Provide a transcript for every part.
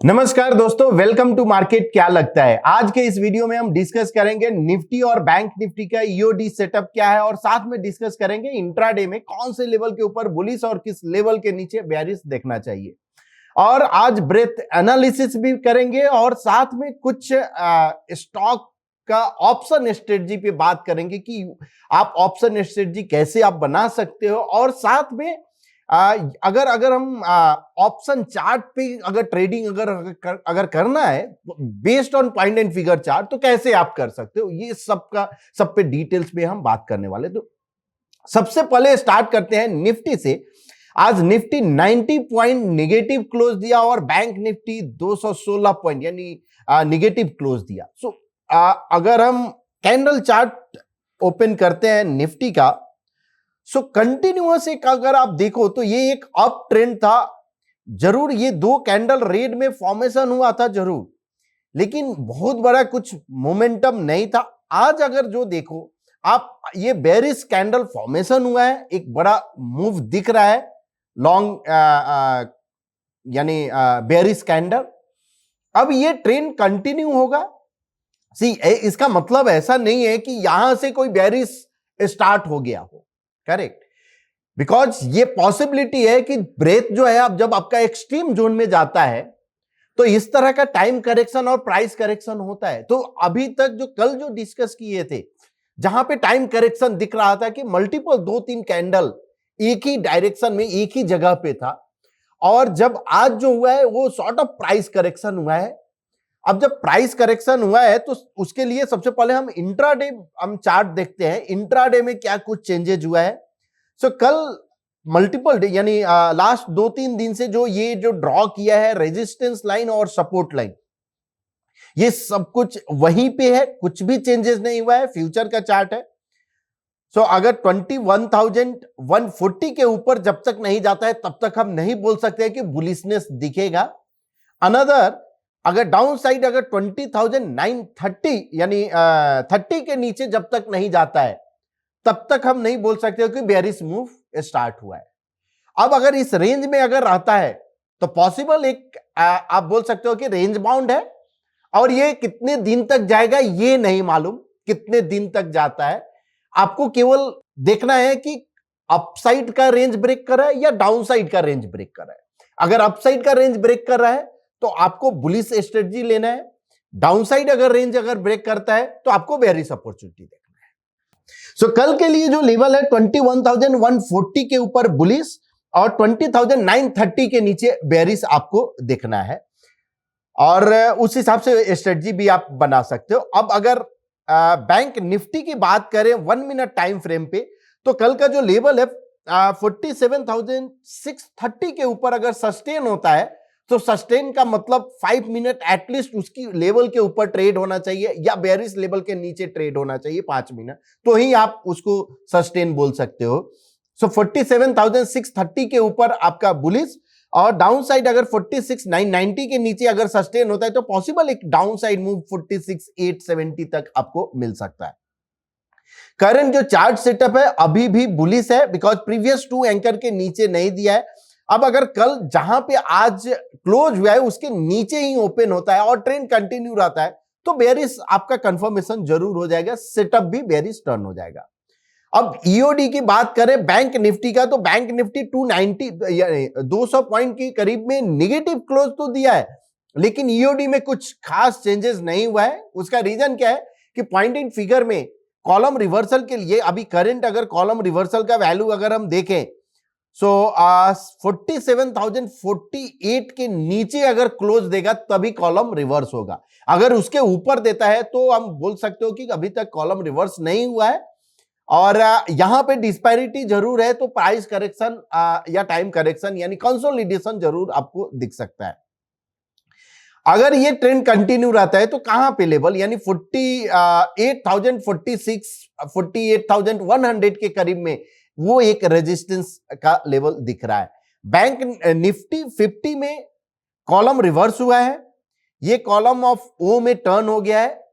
नमस्कार दोस्तों, welcome to market. क्या लगता है आज के इस वीडियो में हम डिस्कस करेंगे निफ्टी और बैंक निफ्टी का ईओडी सेटअप क्या है और साथ में डिस्कस करेंगे इंट्राडे में कौन से लेवल के ऊपर बुलिश और किस लेवल के नीचे बेयरिश देखना चाहिए। और आज ब्रेथ एनालिसिस भी करेंगे और साथ में कुछ स्टॉक का ऑप्शन स्ट्रेटजी पे बात करेंगे कि आप ऑप्शन स्ट्रेटजी कैसे आप बना सकते हो। और साथ में अगर हम ऑप्शन चार्ट पे अगर ट्रेडिंग अगर करना है based on point and figure chart तो कैसे आप कर सकते हो, ये सब पे डिटेल्स में हम बात करने वाले। तो सबसे पहले स्टार्ट करते हैं निफ्टी से। आज निफ्टी 90 पॉइंट निगेटिव क्लोज दिया और बैंक निफ्टी 216 पॉइंट यानी निगेटिव क्लोज दिया। सो अगर हम कैंडल चार्ट ओपन करते हैं निफ्टी का, सो कंटिन्यूअस एक अगर आप देखो तो ये एक अप ट्रेंड था जरूर, ये दो कैंडल रेड में फॉर्मेशन हुआ था जरूर, लेकिन बहुत बड़ा कुछ मोमेंटम नहीं था। आज अगर जो देखो आप, ये बेरिश कैंडल फॉर्मेशन हुआ है, एक बड़ा मूव दिख रहा है लॉन्ग यानी बेरिश कैंडल। अब ये ट्रेंड कंटिन्यू होगा। सी इसका मतलब ऐसा नहीं है कि यहां से कोई बेरिश स्टार्ट हो गया हो, करेक्ट, बिकॉज ये पॉसिबिलिटी है कि ब्रेथ जो है अब जब आपका एक्सट्रीम जोन में जाता है तो इस तरह का टाइम करेक्शन और प्राइस करेक्शन होता है। तो अभी तक जो कल जो डिस्कस किए थे जहां पे टाइम करेक्शन दिख रहा था कि मल्टीपल 2-3 कैंडल एक ही डायरेक्शन में एक ही जगह पे था, और जब आज जो हुआ है वो सॉर्ट ऑफ प्राइस करेक्शन हुआ है। अब जब प्राइस करेक्शन हुआ है तो उसके लिए सबसे पहले हम इंट्राडे हम चार्ट देखते हैं, इंट्राडे में क्या कुछ चेंजेस हुआ है। सो कल मल्टीपल डे यानी लास्ट 2-3 दिन से जो ड्रॉ किया है रेजिस्टेंस लाइन और सपोर्ट लाइन, ये सब कुछ वहीं पे है, कुछ भी चेंजेस नहीं हुआ है। फ्यूचर का चार्ट है। सो अगर 21,140 के ऊपर जब तक नहीं जाता है तब तक हम नहीं बोल सकते कि बुलिशनेस दिखेगा। अनदर अगर डाउन साइड अगर 20,930 यानी 30 के नीचे जब तक नहीं जाता है तब तक हम नहीं बोल सकते कि बेयरिश मूव स्टार्ट हुआ है। अब अगर इस रेंज में अगर रहता है तो पॉसिबल एक आप बोल सकते हो कि रेंज बाउंड है, और ये कितने दिन तक जाएगा ये नहीं मालूम, कितने दिन तक जाता है। आपको केवल देखना है कि अपसाइड का रेंज ब्रेक कर रहा है या डाउनसाइड का रेंज ब्रेक कर रहा है। अगर अपसाइड का रेंज ब्रेक कर रहा है तो आपको बुलिश स्ट्रेटजी लेना है। डाउनसाइड अगर रेंज अगर ब्रेक करता है तो आपको बेयरिश अपॉर्चुनिटी देखना है। सो कल के लिए जो लेवल है 21,140 के ऊपर बुलिश और 20,930 के नीचे बेयरिश आपको देखना है, और उस हिसाब से स्ट्रेटजी भी आप बना सकते हो। अब अगर बैंक निफ्टी की बात करें 1 मिनट टाइम फ्रेम पे, तो कल का जो लेवल है 47,630 के ऊपर अगर सस्टेन होता है तो सस्टेन का मतलब 5 मिनट एटलीस्ट उसकी लेवल के ऊपर ट्रेड होना चाहिए या बेयरिश लेवल के नीचे ट्रेड होना चाहिए 5 मिनट, तो ही आप उसको सस्टेन बोल सकते हो। सो 47,630 के ऊपर आपका बुलिश, और डाउन साइड अगर 46,990 के नीचे अगर सस्टेन होता है तो पॉसिबल एक डाउन साइड मूव 46,870 तक आपको मिल सकता है। करंट जो चार्ट सेटअप है अभी भी बुलिश है बिकॉज प्रीवियस 2 एंकर के नीचे नहीं दिया है। अब अगर कल जहां पे आज क्लोज हुआ है उसके नीचे ही ओपन होता है और ट्रेंड कंटिन्यू रहता है तो बेयरिश आपका कंफर्मेशन जरूर हो जाएगा, सेटअप भी बेयरिश टर्न हो जाएगा। अब ईओडी की बात करें बैंक निफ्टी का, तो बैंक निफ्टी 200 पॉइंट के करीब में निगेटिव क्लोज तो दिया है, लेकिन ईओडी में कुछ खास चेंजेस नहीं हुआ है। उसका रीजन क्या है कि पॉइंट इन फिगर में कॉलम रिवर्सल के लिए अभी करंट अगर कॉलम रिवर्सल का वैल्यू अगर हम देखें, सो 47,048 के नीचे अगर क्लोज देगा तभी कॉलम रिवर्स होगा। अगर उसके ऊपर देता है तो हम बोल सकते हो कि अभी तक कॉलम रिवर्स नहीं हुआ है, और यहां पे डिस्पैरिटी जरूर है, तो प्राइस करेक्शन या टाइम करेक्शन यानी कंसोलिडेशन जरूर आपको दिख सकता है। अगर ये ट्रेंड कंटिन्यू रहता है तो कहां पे लेवल यानी 48,046 48,100 के करीब में वो एक रेजिस्टेंस का लेवल दिख रहा है। बैंक निफ्टी 50 में कॉलम रिवर्स हुआ है, ये कॉलम ऑफ ओ में टर्न हो गया है,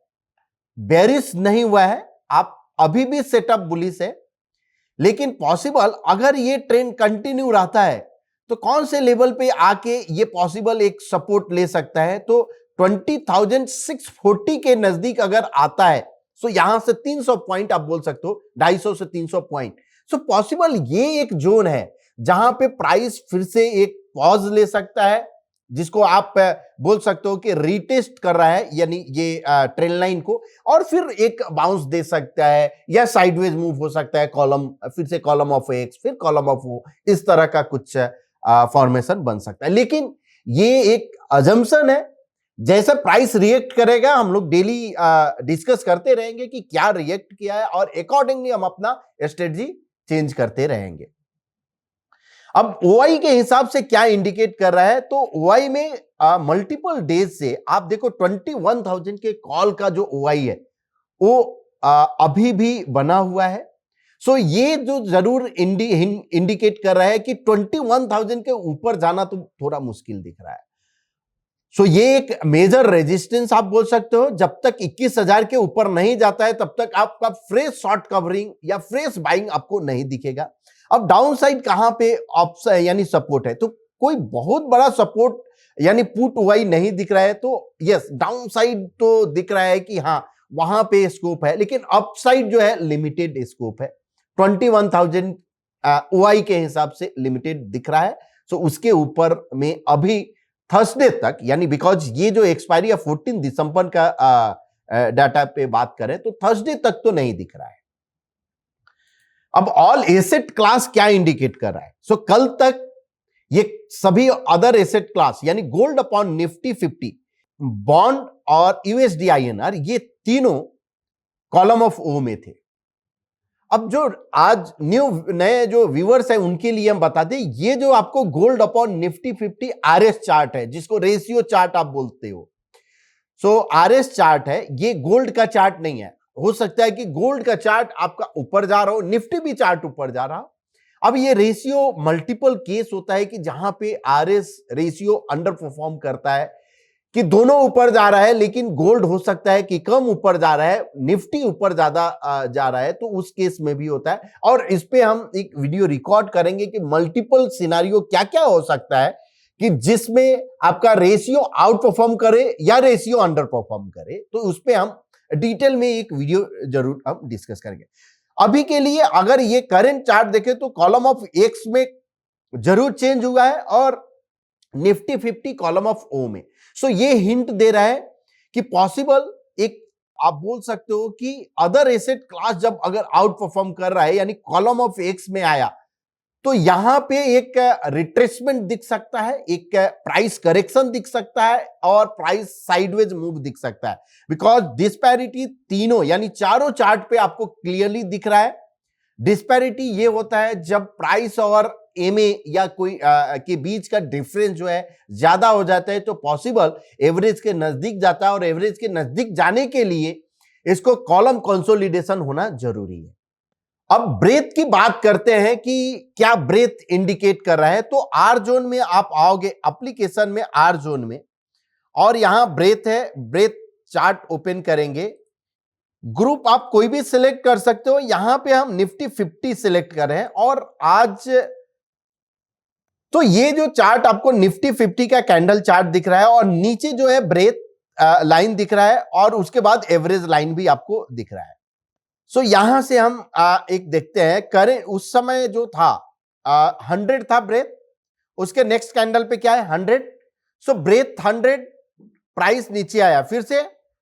बेरिश नहीं हुआ है, आप अभी भी सेटअप बुलिश है, लेकिन पॉसिबल अगर ये ट्रेंड कंटिन्यू रहता है तो कौन से लेवल पे आके ये पॉसिबल एक सपोर्ट ले सकता है? तो 20,640 के नजदीक अगर आता है तो यहां से 300 पॉइंट आप बोल सकते हो, 250 से 300 पॉइंट। सो पॉसिबल ये एक जोन है जहां पे प्राइस फिर से एक पॉज ले सकता है, जिसको आप बोल सकते हो कि रीटेस्ट कर रहा है, यानी ये ट्रेंड लाइन को, और फिर एक बाउंस दे सकता है या साइडवेज मूव हो सकता है, कॉलम, फिर से कॉलम ऑफ एक्स, फिर कॉलम ऑफ ओ, इस तरह का कुछ फॉर्मेशन बन सकता है। लेकिन ये एक अजम्पशन है, जैसा प्राइस रिएक्ट करेगा हम लोग डेली डिस्कस करते रहेंगे कि क्या रिएक्ट किया है, और अकॉर्डिंगली हम अपना स्ट्रेटजी चेंज करते रहेंगे। अब ओआई के हिसाब से क्या इंडिकेट कर रहा है? तो ओआई में मल्टीपल डेज से आप देखो 21,000 के कॉल का जो ओआई है वो अभी भी बना हुआ है। सो ये जो जरूर इंडिकेट कर रहा है कि 21,000 के ऊपर जाना तो थोड़ा मुश्किल दिख रहा है। सो ये एक मेजर रेजिस्टेंस आप बोल सकते हो। जब तक 21,000 के ऊपर नहीं जाता है तब तक आपका फ्रेश शॉर्ट कवरिंग या फ्रेश बाइंग आपको नहीं दिखेगा। अब डाउन साइड कहां पे यानी सपोर्ट है? तो कोई बहुत बड़ा सपोर्ट यानी पुट ओआई नहीं दिख रहा है। तो यस, डाउन साइड तो दिख रहा है कि हाँ वहां पे स्कोप है, लेकिन अपसाइड जो है लिमिटेड स्कोप है। 21,000 ओआई के हिसाब से लिमिटेड दिख रहा है। सो उसके ऊपर में अभी थर्सडे तक, यानी बिकॉज ये जो एक्सपायरी है 14 दिसंबर का डाटा पे बात करें तो थर्सडे तक तो नहीं दिख रहा है। अब ऑल एसेट क्लास क्या इंडिकेट कर रहा है? सो कल तक ये सभी अदर एसेट क्लास यानी गोल्ड अपॉन निफ्टी 50, बॉन्ड और यूएसडी आईएनआर, ये तीनों कॉलम ऑफ ओ में थे। अब जो आज नए जो व्यूअर्स हैं उनके लिए हम बताते हैं, ये जो आपको gold upon Nifty 50 RS chart है, जिसको रेशियो चार्ट आप बोलते हो। सो आरएस चार्ट है, ये गोल्ड का चार्ट नहीं है। हो सकता है कि गोल्ड का चार्ट आपका ऊपर जा रहा हो, निफ्टी भी चार्ट ऊपर जा रहा हो। अब ये रेशियो मल्टीपल केस होता है कि जहां पे आरएस रेशियो अंडर परफॉर्म करता है, कि दोनों ऊपर जा रहा है, लेकिन गोल्ड हो सकता है कि कम ऊपर जा रहा है, निफ्टी ऊपर ज्यादा जा रहा है, तो उस केस में भी होता है। और इस पे हम एक वीडियो रिकॉर्ड करेंगे कि मल्टीपल सिनारियो क्या क्या हो सकता है कि जिसमें आपका रेशियो आउट परफॉर्म करे या रेशियो अंडर परफॉर्म करे। तो उस पे हम डिटेल में एक वीडियो जरूर हम डिस्कस करेंगे। अभी के लिए अगर ये करंट चार्ट देखें तो कॉलम ऑफ एक्स में जरूर चेंज हुआ है और निफ्टी 50 कॉलम ऑफ ओ में। सो ये हिंट दे रहा है कि पॉसिबल एक आप बोल सकते हो कि अदर एसेट क्लास जब अगर आउट परफॉर्म कर रहा है यानी कॉलम ऑफ एक्स में आया, तो यहां पे एक रिट्रेसमेंट दिख सकता है, एक प्राइस करेक्शन दिख सकता है और प्राइस साइडवेज मूव दिख सकता है। बिकॉज डिस्पैरिटी तीनों यानी चारों चार्ट पे आपको क्लियरली दिख रहा है। डिस्पैरिटी ये होता है जब प्राइस और एमए या कोई के बीच का डिफरेंस जो है ज्यादा हो जाता है, तो पॉसिबल एवरेज के नजदीक जाता है, और एवरेज के नजदीक जाने के लिए इसको कॉलम कंसोलिडेशन होना जरूरी है। अब ब्रेथ की बात करते हैं कि क्या ब्रेथ इंडिकेट कर रहा है। तो आर जोन में आप आओगे एप्लीकेशन में, आर जोन में, और यहां ब्रेथ है, ब्रेथ चार्ट ओपन करेंगे। ग्रुप आप कोई भी सिलेक्ट कर सकते हो। यहां पे हम निफ्टी 50 सिलेक्ट कर रहे हैं, और आज तो ये जो चार्ट आपको निफ्टी 50 का कैंडल चार्ट दिख रहा है, और नीचे जो है ब्रेथ लाइन दिख रहा है, और उसके बाद एवरेज लाइन भी आपको दिख रहा है। सो यहां से हम एक देखते हैं, करें उस समय जो था 100 था ब्रेथ, उसके नेक्स्ट कैंडल पे क्या है 100। सो ब्रेथ 100, प्राइस नीचे आया, फिर से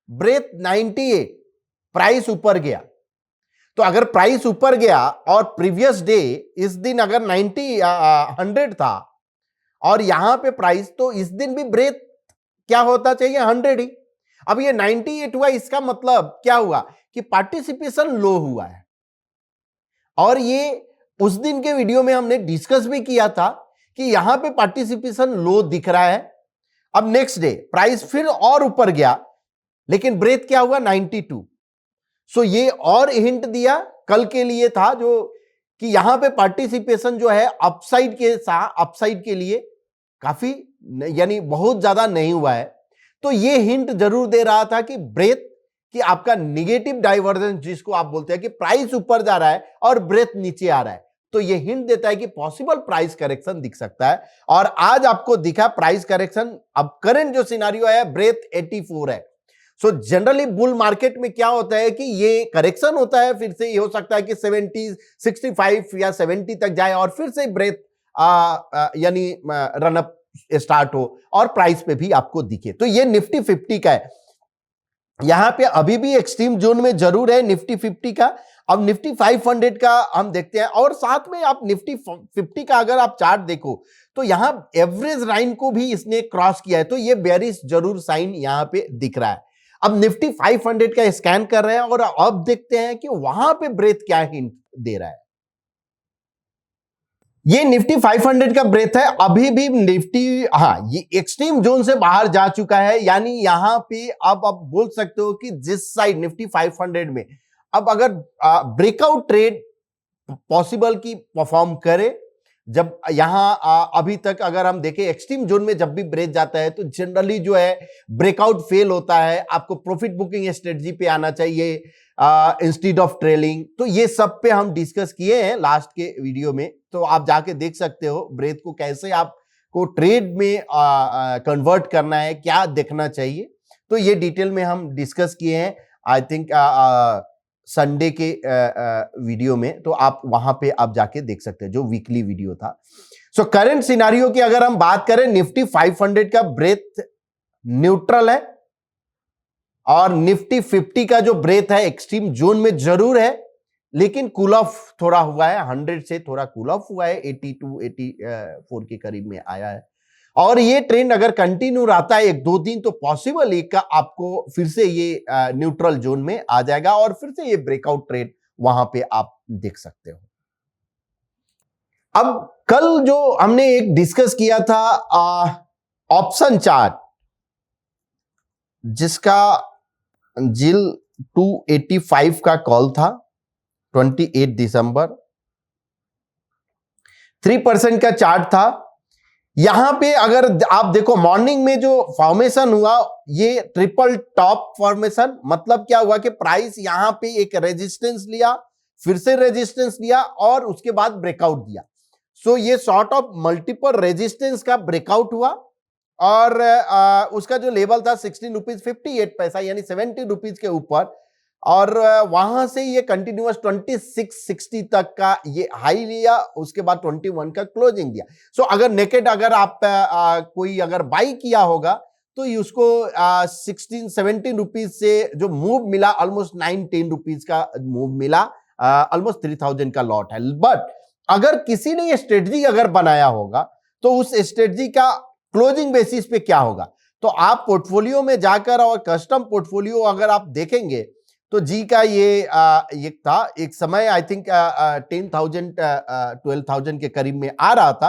ब्रेथ 98, प्राइस ऊपर गया। तो अगर प्राइस ऊपर गया और प्रीवियस डे इस दिन अगर 100 था और यहां पे प्राइस, तो इस दिन भी ब्रेथ क्या होता चाहिए 100 ही। अब ये 98 हुआ, इसका मतलब क्या हुआ कि पार्टिसिपेशन लो हुआ है। और ये उस दिन के वीडियो में हमने डिस्कस भी किया था कि यहां पे पार्टिसिपेशन लो दिख रहा है। अब नेक्स्ट डे प्राइस फिर और ऊपर गया, लेकिन ब्रेथ क्या हुआ 92। सो ये और हिंट दिया कल के लिए था जो कि यहां पे पार्टिसिपेशन जो है अपसाइड के साथ, अपसाइड के लिए काफी यानी बहुत ज्यादा नहीं हुआ है। तो ये हिंट जरूर दे रहा था कि ब्रेथ कि आपका निगेटिव डाइवर्जेंस जिसको आप बोलते हैं कि प्राइस ऊपर जा रहा है और ब्रेथ नीचे आ रहा है, तो ये हिंट देता है कि पॉसिबल प्राइस करेक्शन दिख सकता है। और आज आपको दिखा प्राइस करेक्शन। अब करंट जो सिनारियो है ब्रेथ 84 है। सो जनरली बुल मार्केट में क्या होता है कि ये करेक्शन होता है, फिर से ये हो सकता है कि 70, 65 या 70 तक जाए और फिर से ब्रेथ यानी रनअप स्टार्ट हो और प्राइस पे भी आपको दिखे। तो ये निफ्टी 50 का है। यहां पे अभी भी एक्सट्रीम जोन में जरूर है निफ्टी 50 का। अब निफ्टी 500 का हम देखते हैं और साथ में आप निफ्टी 50 का अगर आप चार्ट देखो तो यहां एवरेज लाइन को भी इसने क्रॉस किया है, तो ये बेयरिश जरूर साइन यहां पे दिख रहा है। अब निफ्टी 500 का स्कैन कर रहे हैं और अब देखते हैं कि वहां पे ब्रेथ क्या हिंट दे रहा है। ये निफ्टी 500 का ब्रेथ है। अभी भी निफ्टी ये एक्सट्रीम जोन से बाहर जा चुका है, यानी यहां पे अब आप बोल सकते हो कि जिस साइड निफ्टी 500 में अब अगर ब्रेकआउट ट्रेड पॉसिबल की परफॉर्म करे, जब यहां अभी तक अगर हम देखें एक्सट्रीम जोन में जब भी ब्रेक जाता है तो जनरली जो है ब्रेकआउट फेल होता है, आपको प्रॉफिट बुकिंग स्ट्रेटजी पे आना चाहिए इंस्टीड ऑफ ट्रेलिंग। तो ये सब पे हम डिस्कस किए हैं लास्ट के वीडियो में, तो आप जाके देख सकते हो ब्रेथ को कैसे आपको ट्रेड में कन्वर्ट करना है, क्या देखना चाहिए। तो ये डिटेल में हम डिस्कस किए हैं आई थिंक संडे के वीडियो में, तो आप वहां पे आप जाके देख सकते हैं जो वीकली वीडियो था। सो करंट सिनारियो की अगर हम बात करें, निफ्टी 500 का ब्रेथ न्यूट्रल है और निफ्टी 50 का जो ब्रेथ है एक्सट्रीम जोन में जरूर है, लेकिन कूल ऑफ थोड़ा हुआ है, 100 से थोड़ा कूल ऑफ हुआ है, 82 84 के करीब में आया है। और ये ट्रेंड अगर कंटिन्यू रहता है 1-2 दिन तो पॉसिबल एक का आपको फिर से ये न्यूट्रल जोन में आ जाएगा और फिर से ये ब्रेकआउट ट्रेड वहां पे आप देख सकते हो। अब कल जो हमने एक डिस्कस किया था ऑप्शन चार्ट, जिसका जिल 285 का कॉल था 28 दिसंबर, 3% का चार्ट था। यहां पे अगर आप देखो मॉर्निंग में जो फॉर्मेशन हुआ ये ट्रिपल टॉप फॉर्मेशन, मतलब क्या हुआ कि प्राइस यहां पे एक रेजिस्टेंस लिया, फिर से रेजिस्टेंस लिया और उसके बाद ब्रेकआउट दिया। सो ये सॉर्ट ऑफ मल्टीपल रेजिस्टेंस का ब्रेकआउट हुआ और उसका जो लेवल था 16 रुपीज 58 पैसा यानी 70 रुपीज के ऊपर, और वहां से ये कंटिन्यूअस 2660 तक का ये हाई लिया, उसके बाद 21 का क्लोजिंग दिया। सो अगर नेकेड अगर आप कोई अगर बाई किया होगा तो उसको 16-17 रुपीज से जो मूव मिला ऑलमोस्ट 9-10 रुपीज का मूव मिला, ऑलमोस्ट 3000 का लॉट है। बट अगर किसी ने ये स्ट्रेटजी अगर बनाया होगा तो उस स्ट्रेटजी का क्लोजिंग बेसिस पे क्या होगा, तो आप पोर्टफोलियो में जाकर और कस्टम पोर्टफोलियो अगर आप देखेंगे तो जी का ये था एक समय आई थिंक 10,000 12,000 के करीब में आ रहा था।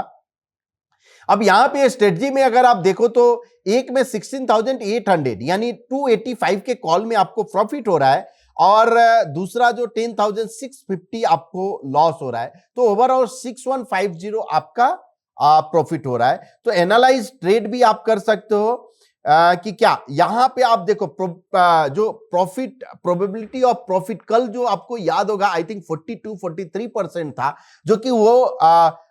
अब यहां पे स्ट्रेटजी में अगर आप देखो तो एक में 16,800 यानी 285 के कॉल में आपको प्रॉफिट हो रहा है और दूसरा जो 10,650 आपको लॉस हो रहा है, तो ओवरऑल 6150 आपका प्रॉफिट हो रहा है। तो एनालाइज ट्रेड भी आप कर सकते हो कि क्या यहां पे आप देखो जो प्रॉफिट प्रोबेबिलिटी ऑफ प्रॉफिट कल जो आपको याद होगा आई थिंक 42-43% था, जो कि वो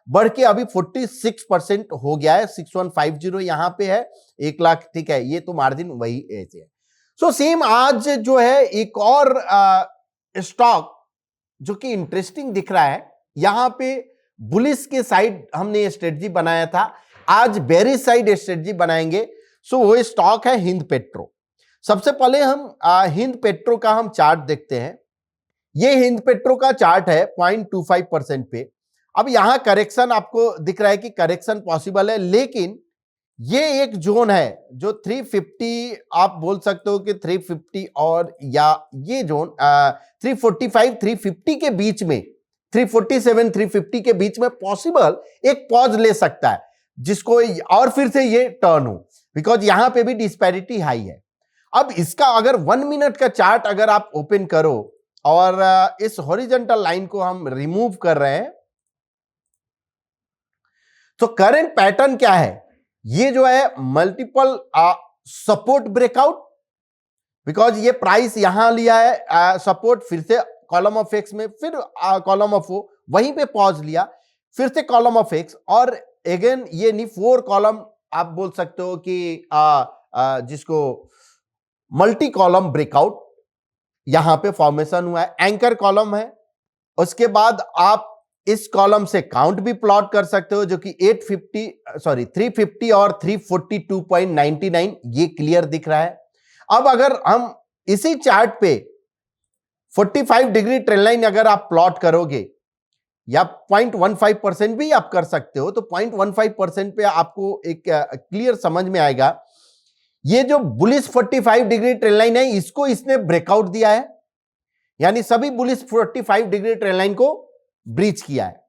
बढ़ के अभी 46% हो गया है। 6150 यहां पे है, 1 लाख, ठीक है, ये तो मार्जिन वही ऐसे है। सो सेम आज जो है एक और स्टॉक जो कि इंटरेस्टिंग दिख रहा है, यहां पे बुलिश के साइड हमने स्ट्रेटजी बनाया था, आज बेरिश साइड स्ट्रेटजी बनाएंगे। सो वो स्टॉक है हिंद पेट्रो। सबसे पहले हम हिंद पेट्रो का हम चार्ट देखते हैं। ये हिंद पेट्रो का चार्ट है 0.25% पे। अब यहां करेक्शन आपको दिख रहा है कि करेक्शन पॉसिबल है, लेकिन ये एक जोन है जो 350 आप बोल सकते हो कि 350 और या ये जोन 345 350 के बीच में, 347 350 के बीच में पॉसिबल एक पॉज ले सकता है, जिसको और फिर से ये टर्न हो, बिकॉज यहां पे भी डिस्पैरिटी हाई है। अब इसका अगर 1 मिनट का चार्ट अगर आप ओपन करो और इस हॉरिजॉन्टल लाइन को हम रिमूव कर रहे हैं, तो करंट पैटर्न क्या है, ये जो है मल्टीपल सपोर्ट ब्रेकआउट, बिकॉज ये प्राइस यहां लिया है सपोर्ट, फिर से कॉलम ऑफ एक्स में, फिर कॉलम ऑफ ओ वहीं पे पॉज लिया, फिर से कॉलम ऑफ एक्स, और अगेन ये नहीं 4 कॉलम आप बोल सकते हो कि जिसको मल्टी कॉलम ब्रेकआउट यहां पे फॉर्मेशन हुआ है, एंकर कॉलम है। उसके बाद आप इस कॉलम से काउंट भी प्लॉट कर सकते हो, जो कि 350 और 342.99 ये क्लियर दिख रहा है। अब अगर हम इसी चार्ट पे 45 डिग्री ट्रेंड लाइन अगर आप प्लॉट करोगे, या 0.15% भी आप कर सकते हो, तो 0.15% पे आपको एक क्लियर समझ में आएगा। ये जो बुलिश 45 डिग्री ट्रेंड लाइन है, इसको इसने ब्रेकआउट दिया है, यानी सभी बुलिश 45 डिग्री ट्रेंड लाइन को ब्रीच किया है।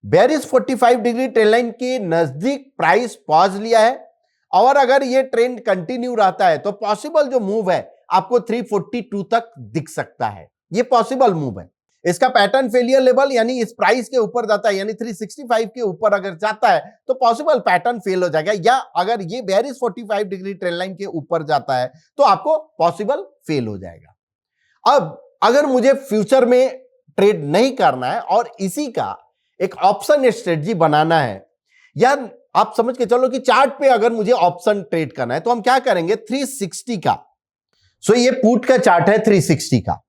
बेरिश 45 डिग्री ट्रेंड लाइन के नजदीक प्राइस पॉज लिया है, और अगर ये ट्रेंड कंटिन्यू रहता है तो पॉसिबल जो मूव है आपको 342 तक दिख सकता है। ये पॉसिबल मूव है। इसका पैटर्न फेलियर लेवल यानी इस प्राइस के ऊपर जाता है, यानी 365 के ऊपर अगर जाता है तो पॉसिबल पैटर्न फेल हो जाएगा, या अगर ये बेरिश 45 डिग्री ट्रेंड लाइन के ऊपर जाता है तो आपको पॉसिबल फेल हो जाएगा। अब अगर मुझे फ्यूचर में ट्रेड नहीं करना है और इसी का एक ऑप्शन स्ट्रेटजी बनाना है, या आप समझ के चलो कि चार्ट पे अगर मुझे ऑप्शन ट्रेड करना है, तो हम क्या करेंगे 360 का। सो ये पुट का चार्ट है 360 का।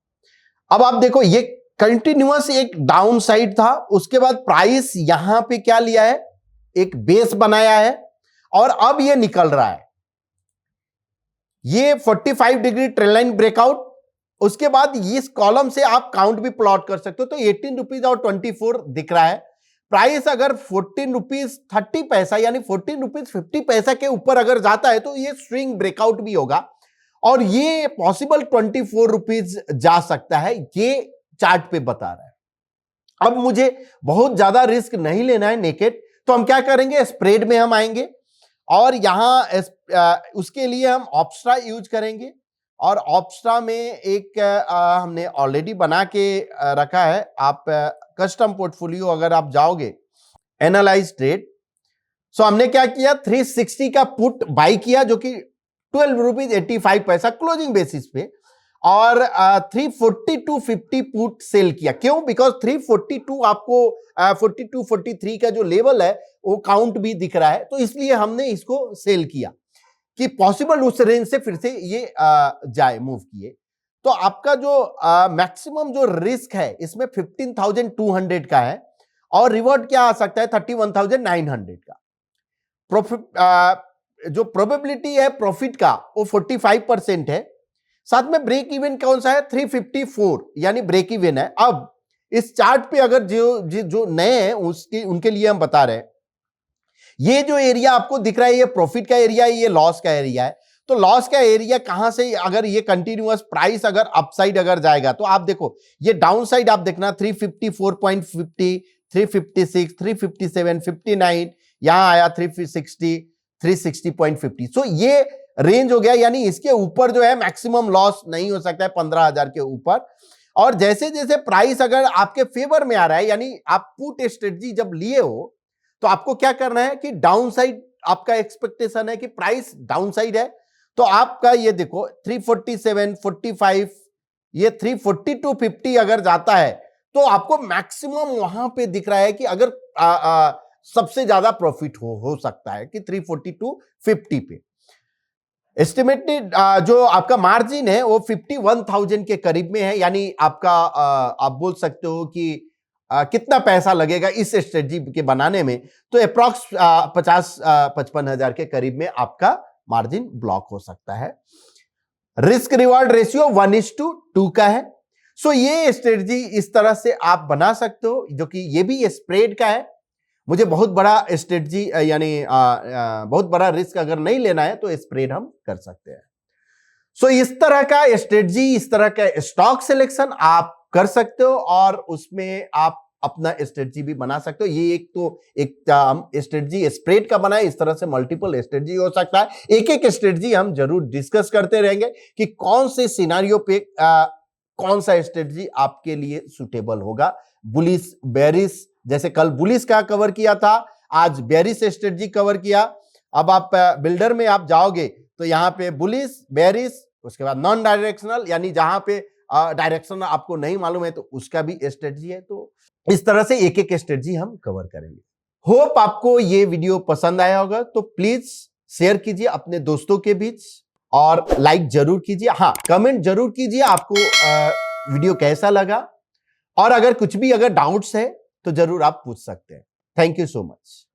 अब आप देखो ये कंटिन्यूअस एक डाउन साइड था, उसके बाद प्राइस यहां पे क्या लिया है, एक बेस बनाया है, और अब ये निकल रहा है, ये 45 डिग्री ट्रेंड लाइन ब्रेकआउट। उसके बाद इस कॉलम से आप काउंट भी प्लॉट कर सकते हो, तो 18 रुपीज और 24 दिख रहा है। प्राइस अगर 14 रुपीज 30 पैसा यानी 14 रुपीज 50 पैसा के ऊपर अगर जाता है तो ये स्विंग ब्रेकआउट भी होगा, और ये पॉसिबल 24 रुपीज जा सकता है, ये चार्ट पे बता रहा है। अब मुझे बहुत ज्यादा रिस्क नहीं लेना है नेकेड, तो हम क्या करेंगे, स्प्रेड में हम आएंगे, और यहां उसके लिए हम ऑप्स्ट्रा यूज करेंगे। और ऑप्स्ट्रा में एक हमने ऑलरेडी बना के रखा है। आप कस्टम पोर्टफोलियो अगर आप जाओगे, एनालाइज ट्रेड, सो हमने क्या किया, 360 का पुट बाई किया जो कि 12 रुपीज 85 पैसा क्लोजिंग बेसिस पे, और 342.50 पुट सेल किया। क्यों? बिकॉज 342 आपको 42 43 का जो लेवल है वो काउंट भी दिख रहा है, तो इसलिए हमने इसको सेल किया कि पॉसिबल उस रेंज से फिर से ये जाए, मूव किए। तो आपका जो मैक्सिमम जो रिस्क है इसमें 15,200 का है, और रिवॉर्ड क्या आ सकता है 31,900 का। प्रॉफिट जो प्रोबेबिलिटी है प्रॉफिट का वो 45% है। साथ में ब्रेक इवन कौन सा है, 354 यानी ब्रेक इवन है। अब इस चार्ट पे अगर जो नए हैं उनके लिए हम बता रहे हैं, ये जो एरिया आपको दिख रहा है ये प्रॉफिट का एरिया है, ये लॉस का एरिया है। तो लॉस का एरिया कहां से, अगर ये कंटिन्यूअस प्राइस अगर अपसाइड अगर जाएगा तो आप देखो ये डाउन साइड आप देखना 354.50, 356, 357, 59, यहां आया 360, 360.50। सो ये रेंज हो गया, यानी इसके ऊपर जो है मैक्सिमम लॉस नहीं हो सकता है 15,000 के ऊपर। और जैसे जैसे प्राइस अगर आपके फेवर में आ रहा है, यानी आप पुट स्ट्रेटजी जब लिए हो तो आपको क्या करना है कि डाउन साइड आपका एक्सपेक्टेशन है कि प्राइस डाउन साइड है, तो आपका ये देखो 347, 45, ये 342.50 अगर जाता है तो आपको मैक्सिमम वहां पे दिख रहा है कि अगर सबसे ज्यादा प्रॉफिट हो सकता है कि 342.50 पे। एस्टिमेटेड जो आपका मार्जिन है वो 51,000 के करीब में है, यानी आपका आप बोल सकते हो कि कितना पैसा लगेगा इस स्ट्रेटजी के बनाने में, तो अप्रॉक्स 50-55 हजार के करीब में आपका मार्जिन ब्लॉक हो सकता है। रिस्क रिवार्ड रेशियो 1:2 का है। सो ये स्ट्रेटजी इस तरह से आप बना सकते हो, जो कि ये भी स्प्रेड का है। मुझे बहुत बड़ा स्ट्रेटजी यानी बहुत बड़ा रिस्क अगर नहीं लेना है तो स्प्रेड हम कर सकते हैं। सो इस तरह का स्ट्रेटजी, इस तरह का स्टॉक सिलेक्शन आप कर सकते हो, और उसमें आप अपना स्ट्रेटजी भी बना सकते हो। ये एक स्ट्रेटजी स्प्रेड का बना है, इस तरह से मल्टीपल स्ट्रेटजी हो सकता है। एक एक स्ट्रेटजी हम जरूर डिस्कस करते रहेंगे कि कौन से सिनारियो पे कौन सा स्ट्रेटजी आपके लिए सुटेबल होगा। बुलिश, बेरिश, जैसे कल बुलिश का कवर किया था, आज बेरिश स्ट्रेटजी कवर किया। अब आप बिल्डर में आप जाओगे तो यहां पे बुलिश, बेरिश, उसके बाद नॉन डायरेक्शनल, यानी जहां पे डायरेक्शन आपको नहीं मालूम है तो उसका भी स्ट्रेटजी है। तो इस तरह से एक एक स्ट्रेटजी हम कवर करेंगे। होप आपको ये वीडियो पसंद आया होगा, तो प्लीज शेयर कीजिए अपने दोस्तों के बीच और लाइक जरूर कीजिए। हाँ, कमेंट जरूर कीजिए आपको वीडियो कैसा लगा, और अगर कुछ भी अगर डाउट्स है तो जरूर आप पूछ सकते हैं। Thank you so much.